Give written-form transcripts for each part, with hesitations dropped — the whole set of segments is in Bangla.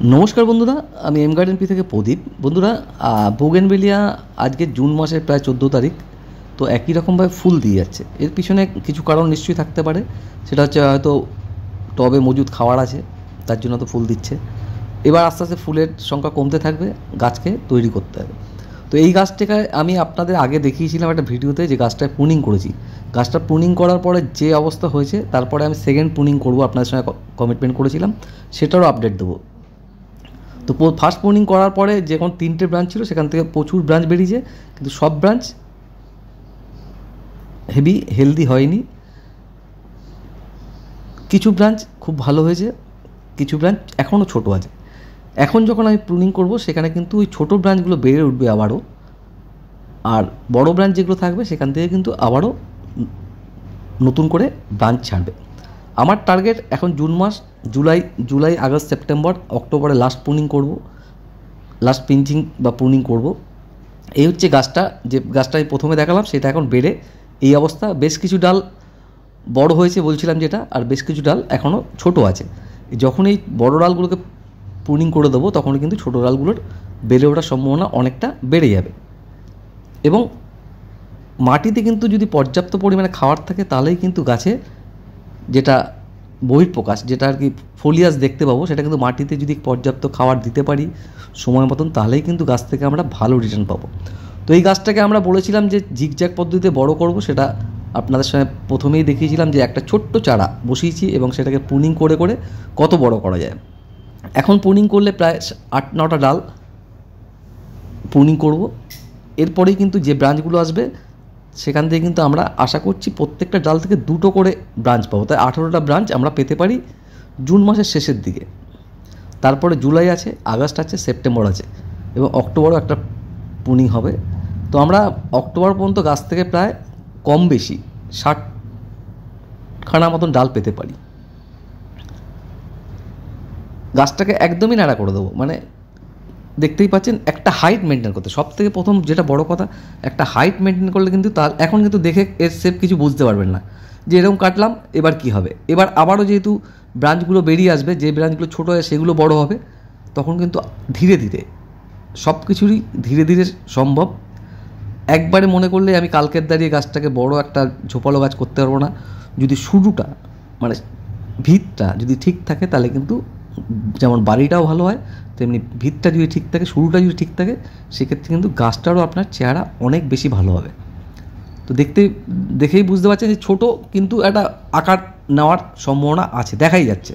নমস্কার বন্ধুরা, আমি এম গার্ডেন পি থেকে প্রদীপ। বন্ধুরা, বোগেনভেলিয়া আজকে জুন মাসের প্রায় 14 তারিখ, তো একই রকমভাবে ফুল দিয়ে যাচ্ছে। এর পিছনে কিছু কারণ নিশ্চয়ই থাকতে পারে। সেটা হচ্ছে হয়তো টবে মজুদ খাওয়ার আছে, তার জন্য তো ফুল দিচ্ছে। এবার আস্তে আস্তে ফুলের সংখ্যা কমতে থাকবে, গাছকে তৈরি করতে হবে। তো এই গাছটাকে আমি আপনাদের আগে দেখিয়েছিলাম একটা ভিডিওতে, যে গাছটায় প্রুনিং করেছি। গাছটা প্রুনিং করার পরে যে অবস্থা হয়েছে, তারপরে আমি সেকেন্ড প্রুনিং করবো, আপনাদের সঙ্গে কমিটমেন্ট করেছিলাম, সেটারও আপডেট দেবো। তো ফার্স্ট প্রুনিং করার পরে যখন 3টে ব্রাঞ্চ ছিল, সেখান থেকে প্রচুর ব্রাঞ্চ বেরিয়েছে, কিন্তু সব ব্রাঞ্চ হেলদি হয়নি। কিছু ব্রাঞ্চ খুব ভালো হয়েছে, কিছু ব্রাঞ্চ এখনও ছোটো আছে। এখন যখন আমি প্রুনিং করব, সেখানে কিন্তু ওই ছোটো ব্রাঞ্চগুলো বেড়ে উঠবে আবারও, আর বড় ব্রাঞ্চ যেগুলো থাকবে সেখান থেকে কিন্তু আবারও নতুন করে ব্রাঞ্চ ছাড়বে। আমার টার্গেট এখন জুন মাস, জুলাই আগস্ট সেপ্টেম্বর অক্টোবরে লাস্ট প্রুনিং করব, লাস্ট পিঞ্চিং বা প্রুনিং করব। এই হচ্ছে গাছটা, যে গাছটা আমি প্রথমে দেখালাম, সেটা এখন বেড়ে এই অবস্থা। বেশ কিছু ডাল বড় হয়েছে বলছিলাম যেটা, আর বেশ কিছু ডাল এখনও ছোট আছে। যখন এই বড় ডালগুলোকে প্রুনিং করে দেবো, তখন কিন্তু ছোটো ডালগুলোর বেড়ে ওঠার সম্ভাবনা অনেকটা বেড়ে যাবে। এবং মাটিতে কিন্তু যদি পর্যাপ্ত পরিমাণে খাবার থাকে, তাহলেই কিন্তু গাছে যেটা বহিঃপ্রকাশ, যেটা আর কি ফলিয়াস দেখতে পাবো, সেটা কিন্তু মাটিতে যদি পর্যাপ্ত খাবার দিতে পারি সময় মতন, তাহলেই কিন্তু গাছ থেকে আমরা ভালো রিটার্ন পাবো। তো এই গাছটাকে আমরা বলেছিলাম যে জিগজ্যাগ পদ্ধতিতে বড় করব। সেটা আপনাদের সঙ্গে প্রথমেই দেখিয়েছিলাম, যে একটা ছোট্ট চারা বসিয়েছি এবং সেটাকে প্রুনিং করে করে কত বড় করা যায়। এখন প্রুনিং করলে প্রায় 8-9টা ডাল প্রুনিং করব। এরপরেই কিন্তু যে ব্রাঞ্চগুলো আসবে, সেখান থেকে কিন্তু আমরা আশা করছি প্রত্যেকটা ডাল থেকে 2টো করে ব্রাঞ্চ পাবো। তাই 18টা ব্রাঞ্চ আমরা পেতে পারি জুন মাসের শেষের দিকে। তারপরে জুলাই আছে, আগস্ট আছে, সেপ্টেম্বর আছে, এবং অক্টোবরও একটা প্রুনিং হবে। তো আমরা অক্টোবর পর্যন্ত গাছ থেকে প্রায় কম বেশি 60খানা মতন ডাল পেতে পারি। গাছটাকে একদমই নাড়া করে দেবো, মানে দেখতেই পাচ্ছেন একটা হাইট মেনটেন করতে, সব থেকে প্রথম যেটা বড় কথা, একটা হাইট মেনটেন করলে কিন্তু তার এখন কিন্তু দেখে এর শেপ কিছু বুঝতে পারবেন না, যে এরকম কাটলাম এবার কি হবে। এবার আবারও যেহেতু ব্রাঞ্চগুলো বেরিয়ে আসবে, যে ব্রাঞ্চগুলো ছোটো হয় সেগুলো বড় হবে, তখন কিন্তু ধীরে ধীরে সব কিছুরই ধীরে ধীরে সম্ভব। একবারে মনে করলে আমি কালকের দাঁড়িয়ে গাছটাকে বড় একটা ঝোপালো গাছ করতে পারবো না। যদি শুরুটা, মানে ভিতটা যদি ঠিক থাকে, তাহলে কিন্তু যেমন বাড়িটাও ভালো হয়, তেমনি ভিতটা যদি ঠিক থাকে, শুরুটা যদি ঠিক থাকে, সেক্ষেত্রে কিন্তু গাছটারও আপনার চেহারা অনেক বেশি ভালো হবে। তো দেখেই বুঝতে পারছেন যে ছোটো, কিন্তু একটা আকার নেওয়ার সম্ভাবনা আছে, দেখাই যাচ্ছে।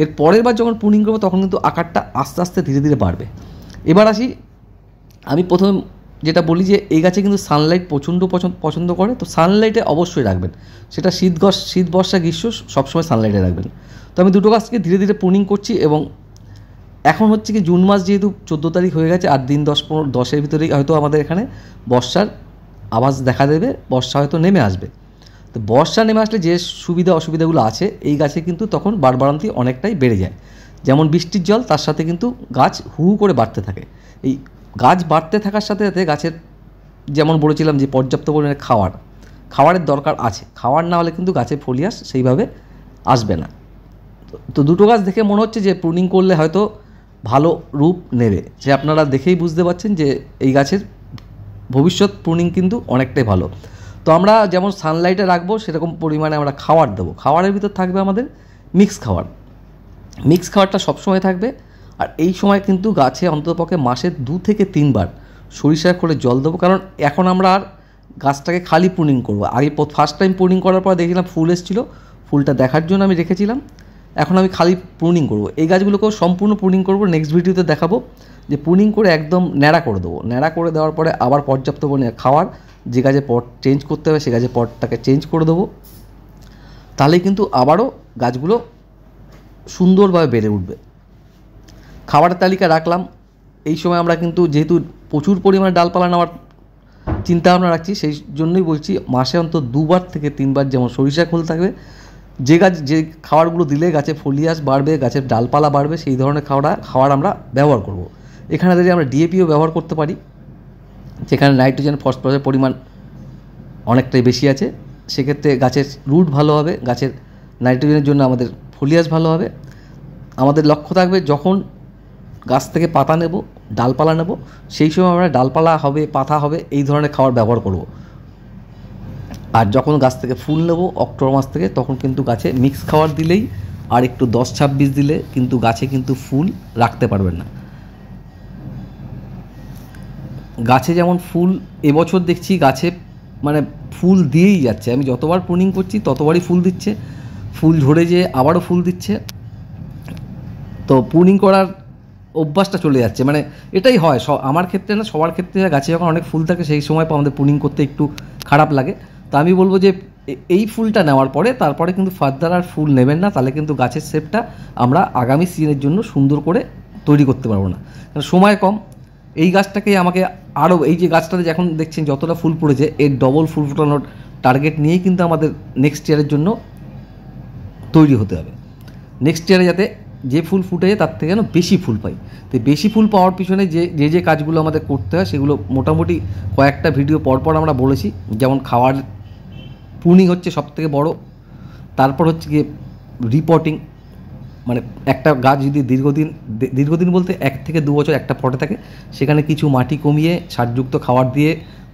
এর পরের বার যখন প্রুনিং করবো, তখন কিন্তু আকারটা আস্তে আস্তে ধীরে ধীরে বাড়বে। এবার আসি, আমি প্রথমে যেটা বলি, যে এই গাছে কিন্তু সানলাইট প্রচণ্ড পছন্দ করে। তো সানলাইটে অবশ্যই রাখবেন, সেটা শীত বর্ষা গ্রীষ্ম সবসময় সানলাইটে রাখবেন। তো আমি দুটো গাছকে ধীরে ধীরে প্রুনিং করছি। এবং এখন হচ্ছে কি, জুন মাস যেহেতু 14 তারিখ হয়ে গেছে, আর দিন 10-15-10-এর ভিতরেই হয়তো আমাদের এখানে বর্ষার আভাস দেখা দেবে, বর্ষা হয়তো নেমে আসবে। তো বর্ষা নেমে আসলে যে সুবিধা অসুবিধাগুলো আছে, এই গাছে কিন্তু তখন বাড়বাড়ন্তি অনেকটাই বেড়ে যায়। যেমন বৃষ্টির জল, তার সাথে কিন্তু গাছ হু হু করে বাড়তে থাকে। এই গাছ বাড়তে থাকার সাথে সাথে গাছের, যেমন বলেছিলাম যে পর্যাপ্ত পরিমাণে খাবারের দরকার আছে। খাবার না হলে কিন্তু গাছের ফলিয়াস সেইভাবে আসবে না। তো দুটো গাছ দেখে মনে হচ্ছে যে প্রুনিং করলে হয়তো ভালো রূপ নেবে, যে আপনারা দেখেই বুঝতে পারছেন যে এই গাছের ভবিষ্যৎ প্রুনিং কিন্তু অনেকটাই ভালো। তো আমরা যেমন সানলাইটে রাখবো, সেরকম পরিমাণে আমরা খাবার দেবো। খাবারের ভিতর থাকবে আমাদের মিক্স খাবারটা সবসময় থাকবে। আর এই সময় কিন্তু গাছে অন্ততপক্ষে মাসে 2 থেকে 3 বার সরিষার খোলে জল দেবো। কারণ এখন আমরা আর গাছটাকে খালি প্রুনিং করবো। আগে ফার্স্ট টাইম প্রুনিং করার পর দেখছিলাম ফুল এসেছিলো, ফুলটা দেখার জন্য আমি রেখেছিলাম। এখন আমি খালি প্রুনিং করবো। এই গাছগুলোকেও সম্পূর্ণ প্রুনিং করবো, নেক্সট ভিডিওতে দেখাবো। যে প্রুনিং করে একদম ন্যাড়া করে দেবো। ন্যাড়া করে দেওয়ার পরে আবার পর্যাপ্ত পরিমাণে খাওয়ার, যে গাছে পট চেঞ্জ করতে হবে সে গাছে পটটাকে চেঞ্জ করে দেবো। তাহলেই কিন্তু আবারও গাছগুলো সুন্দরভাবে বেড়ে উঠবে। খাবারের তালিকা রাখলাম। এই সময় আমরা কিন্তু যেহেতু প্রচুর পরিমাণে ডালপালা নেওয়ার চিন্তাভাবনা রাখছি, সেই জন্যই বলছি মাসে অন্তত 2 বার থেকে 3 বার যেমন সরিষা খোল থাকবে, যে খাবারগুলো দিলে গাছে ফলিয়াস বাড়বে, গাছের ডালপালা বাড়বে, সেই ধরনের খাবার আমরা ব্যবহার করব। এখানে যদি আমরা ডিএপিও ব্যবহার করতে পারি, যেখানে নাইট্রোজেন ফসফরাসের পরিমাণ অনেকটাই বেশি আছে, সেক্ষেত্রে গাছের রুট ভালো হবে, গাছের নাইট্রোজেনের জন্য আমাদের ফলিয়াস ভালো হবে। আমাদের লক্ষ্য থাকবে যখন গাছ থেকে পাতা নেব, ডালপালা নেব, সেই সময় আমরা ডালপালা হবে, পাতা হবে, এই ধরনের খাবার ব্যবহার করব। আর যখন গাছ থেকে ফুল নেব অক্টোবর মাস থেকে, তখন কিন্তু গাছে মিক্স খাবার দিলেই আর একটু 10-26 দিলে কিন্তু গাছে কিন্তু ফুল রাখতে পারবেন না। গাছে যেমন ফুল এবছর দেখছি গাছে মানে ফুল দিয়েই যাচ্ছে, আমি যতবার প্রুনিং করছি ততবারই ফুল দিচ্ছে, ফুল ঝরে যেয়ে আবারও ফুল দিচ্ছে। তো প্রুনিং করার অভ্যাসটা চলে যাচ্ছে, মানে এটাই হয় আমার ক্ষেত্রে না, সবার ক্ষেত্রে গাছে যখন অনেক ফুল থাকে সেই সময় আমাদের প্রুনিং করতে একটু খারাপ লাগে। তো আমি বলবো যে এই ফুলটা নেওয়ার পরে তারপরে কিন্তু ফার্দার আর ফুল নেবেন না, তাহলে কিন্তু গাছের শেপটা আমরা আগামী সিজনের জন্য সুন্দর করে তৈরি করতে পারবো না, কারণ সময় কম। এই গাছটাকে আমাকে আরও, এই যে গাছটাতে এখন দেখছেন যতটা ফুল পড়েছে, এর ডবল ফুল ফোটানোর টার্গেট নিয়েই কিন্তু আমাদের নেক্সট ইয়ারের জন্য তৈরি হতে হবে। নেক্সট ইয়ারে যাতে যে ফুল ফুটে তার থেকে যেন বেশি ফুল পাই। তো বেশি ফুল পাওয়ার পিছনে যে কাজগুলো আমাদের করতে হয় সেগুলো মোটামুটি কয়েকটা ভিডিও পরপর আমরা বলেছি। যেমন খাওয়ার প্রুনিং হচ্ছে সবথেকে বড়, তারপর হচ্ছে গিয়ে রিপোর্টিং, মানে একটা গাছ যদি দীর্ঘদিন বলতে 1 থেকে 2 বছর একটা পটে থাকে, সেখানে কিছু মাটি কমিয়ে সারযুক্ত খাবার দিয়ে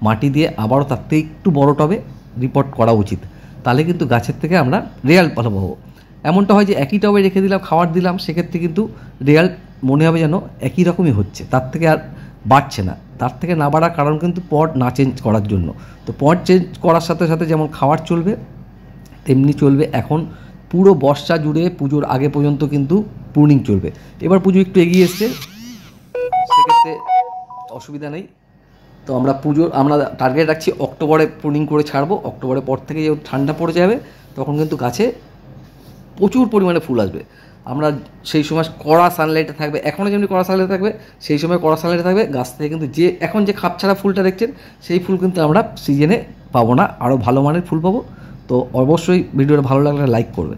মাটি দিয়ে আবারও তার থেকে একটু বড় টবে রিপোর্ট করা উচিত, তাহলে কিন্তু গাছের থেকে আমরা রেজাল্ট ভালো পাবো। এমনটা হয় যে একই টবে রেখে দিলাম, খাবার দিলাম, সেক্ষেত্রে কিন্তু রেজাল্ট মনে হবে যেন একই রকমই হচ্ছে, তার থেকে আর বাড়ছে না। তার থেকে না বাড়ার কারণ কিন্তু পট না চেঞ্জ করার জন্য। তো পট চেঞ্জ করার সাথে সাথে যেমন খাবার চলবে তেমনি চলবে এখন পুরো বর্ষা জুড়ে পুজোর আগে পর্যন্ত কিন্তু প্রুনিং চলবে। এবার পুজো একটু এগিয়ে এসছে, সেক্ষেত্রে অসুবিধা নেই। তো আমরা টার্গেট রাখছি অক্টোবরে প্রুনিং করে ছাড়বো। অক্টোবরের পর থেকে যেহেতু ঠান্ডা পড়ে যাবে তখন কিন্তু গাছে প্রচুর পরিমাণে ফুল আসবে। আমরা সেই সময় কড়া সানলাইটে থাকবে, এখনও যেমনি কড়া সানলাইটে থাকবে সেই সময় কড়া সানলাইটে থাকবে, গাছ থেকে কিন্তু এখন যে খাপছাড়া ফুলটা দেখছেন সেই ফুল কিন্তু আমরা সিজনে পাবো না, আরও ভালো মানের ফুল পাবো। তো অবশ্যই ভিডিওটা ভালো লাগলে লাইক করবে।